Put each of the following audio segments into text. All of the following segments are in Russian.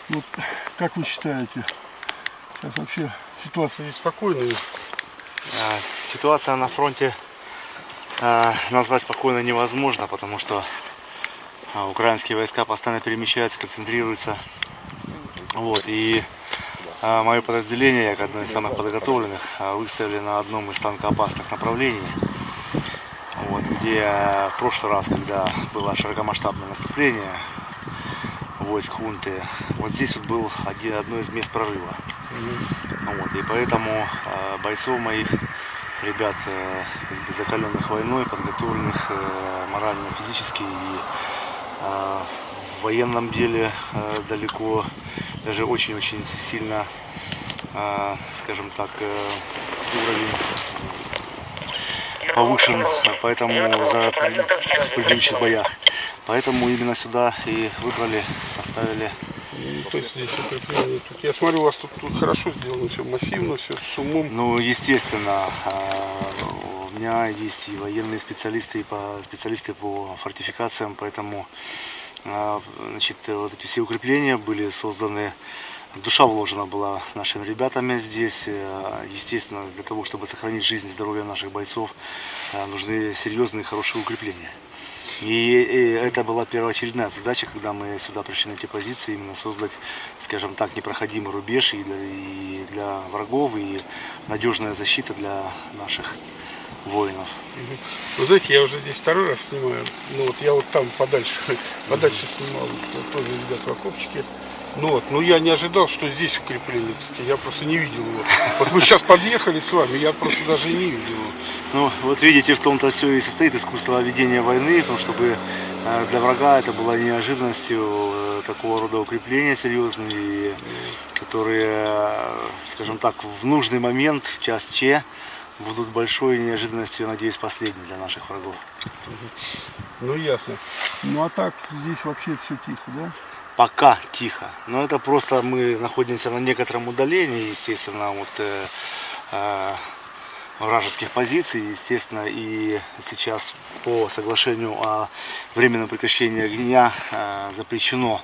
Вот как вы считаете, сейчас вообще ситуация есть спокойная? Ситуация на фронте назвать спокойно невозможно, потому что украинские войска постоянно перемещаются, концентрируются. Вот, и мое подразделение, как одно из самых подготовленных, выставили на одном из танкоопасных направлений, вот, где в прошлый раз, когда было широкомасштабное наступление войск хунты, вот здесь вот был одно из мест прорыва. Вот, и поэтому бойцов моих, ребят, как бы закаленных войной, подготовленных морально, физически и в военном деле далеко, даже очень-очень сильно, скажем так, уровень повышен, поэтому в предыдущих боях. Поэтому именно сюда и выбрали, поставили. То есть здесь укрепление. Тут, я смотрю, у вас тут хорошо сделано, все массивно, все с умом. Ну, естественно, у меня есть и военные специалисты, и специалисты по фортификациям, поэтому значит, вот эти все укрепления были созданы, душа вложена была нашими ребятами здесь. Естественно, для того, чтобы сохранить жизнь и здоровье наших бойцов, нужны серьезные хорошие укрепления. И это была первоочередная задача, когда мы сюда пришли на эти позиции, именно создать, скажем так, непроходимый рубеж и для врагов, и надежная защита для наших воинов. Вы знаете, я уже здесь второй раз снимаю. Ну вот я вот там подальше снимал, тоже ребят в окопчике. Ну вот, но я не ожидал, что здесь укрепление. Я просто не видел его. Вот мы сейчас подъехали с вами, я просто даже и не видел его. Ну, вот видите, в том-то все и состоит искусство ведения войны, в том, чтобы для врага это было неожиданностью такого рода укрепления серьезные, которые, скажем так, в нужный момент, в час Ч, будут большой неожиданностью, я надеюсь, последней для наших врагов. Ну ясно. Ну а так здесь вообще все тихо, да? Пока тихо. Но это просто мы находимся на некотором удалении, естественно, от вражеских позиций, естественно, и сейчас по соглашению о временном прекращении огня запрещено,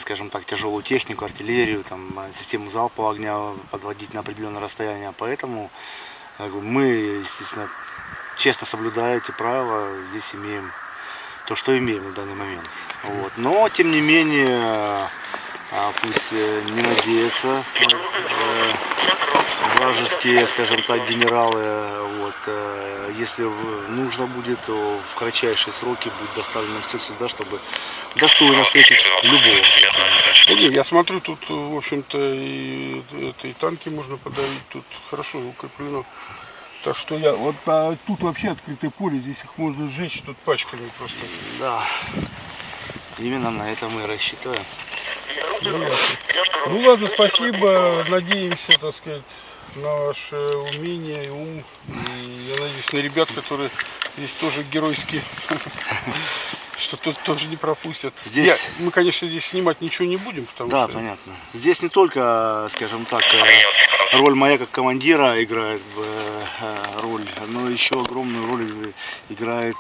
скажем так, тяжелую технику, артиллерию, там, систему залпового огня подводить на определенное расстояние. Поэтому мы, естественно, честно соблюдая эти правила, здесь имеем то, что имеем на данный момент. Вот. Но, тем не менее, пусть не надеются вражеские, скажем так, генералы. Вот. Если нужно будет, то в кратчайшие сроки будет доставлено все сюда, чтобы достойно встретить любого. Да нет, я смотрю, тут, в общем-то, и танки можно подавить, тут хорошо укреплено. Так что я, вот тут вообще открытое поле, здесь их можно сжечь тут пачками просто. Да, именно на это мы и рассчитываем. Ну ладно, спасибо, надеемся, так сказать, на ваше умение и ум. И я надеюсь на ребят, которые здесь тоже геройски, что тут тоже не пропустят. Здесь... Мы, конечно, здесь снимать ничего не будем, потому да, что... понятно. Здесь не только, скажем так, роль моя как командира играет роль, но еще огромную роль играет,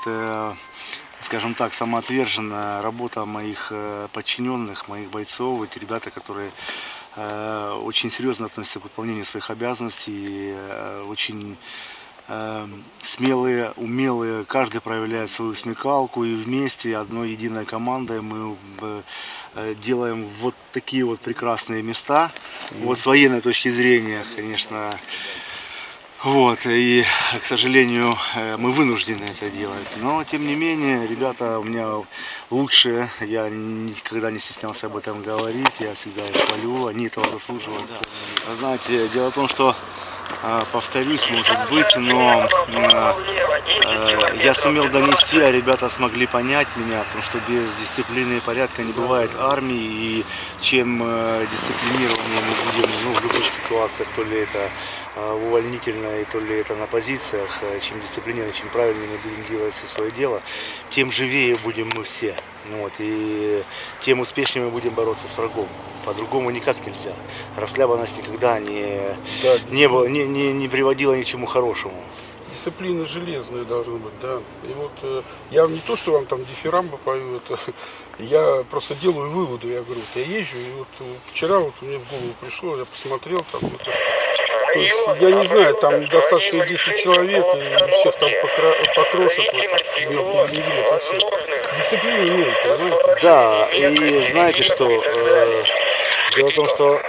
скажем так, самоотверженная работа моих подчиненных, моих бойцов, эти ребята, которые очень серьезно относятся к выполнению своих обязанностей, очень смелые, умелые, каждый проявляет свою смекалку, и вместе, одной единой командой мы делаем вот такие вот прекрасные места. Вот с военной точки зрения, конечно, вот, и, к сожалению, мы вынуждены это делать. Но, тем не менее, ребята у меня лучшие, я никогда не стеснялся об этом говорить, я всегда их хвалю, они этого заслуживают. Знаете, дело в том, что, повторюсь, может быть, но я сумел донести, а ребята смогли понять меня, потому что без дисциплины и порядка не бывает армии, и чем дисциплинированнее мы будем в любых ситуациях, то ли это в увольнительной, то ли это на позициях, чем дисциплинированнее, чем правильнее мы будем делать все свое дело, тем живее будем мы все. Вот, и тем успешнее мы будем бороться с врагом. По-другому никак нельзя. Расхлябанность никогда не приводила ни к чему хорошему. Дисциплина железная должна быть, да. И вот я не то, что вам там дифирамбы пою, это Я просто делаю выводы, я говорю, вот я езжу, и вот вчера вот мне в голову пришло, я посмотрел там, то есть, я не знаю, там достаточно 10 человек, и всех там покрошат, вот, это все. Дисциплины нет, понимаете? Да, и знаете что, дело в том, что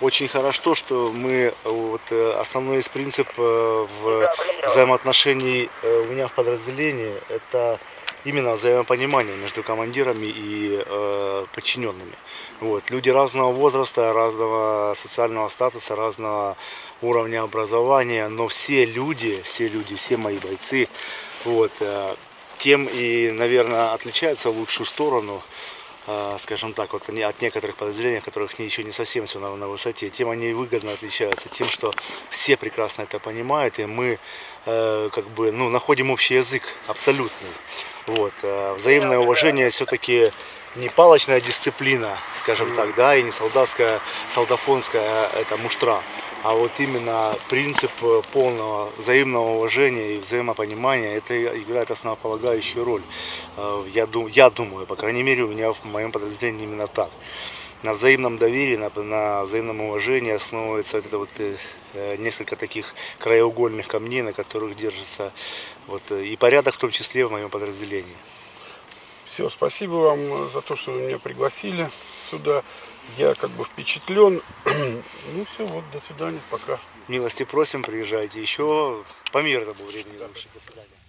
очень хорошо, что мы, вот, основной из принцип в взаимоотношении у меня в подразделении, это именно взаимопонимание между командирами и подчиненными. Вот. Люди разного возраста, разного социального статуса, разного уровня образования, но все люди, все мои бойцы, вот, тем и, наверное, отличаются в лучшую сторону, скажем так, вот они от некоторых подразделений, в которых еще не совсем все на высоте, тем они выгодно отличаются, тем, что все прекрасно это понимают, и мы как бы, ну, находим общий язык абсолютный. Вот. Взаимное уважение все-таки не палочная дисциплина, скажем так, да, и не солдатская, солдафонская это муштра, а вот именно принцип полного взаимного уважения и взаимопонимания, это играет основополагающую роль. Я думаю, по крайней мере, у меня в моем подразделении именно так. На взаимном доверии, на взаимном уважении основывается это вот несколько таких краеугольных камней, на которых держится вот, и порядок, в том числе в моем подразделении. Все, спасибо вам за то, что вы меня пригласили сюда. Я как бы впечатлен. Ну все, вот, до свидания, пока. Милости просим, приезжайте еще по мирному времени лучше. До свидания.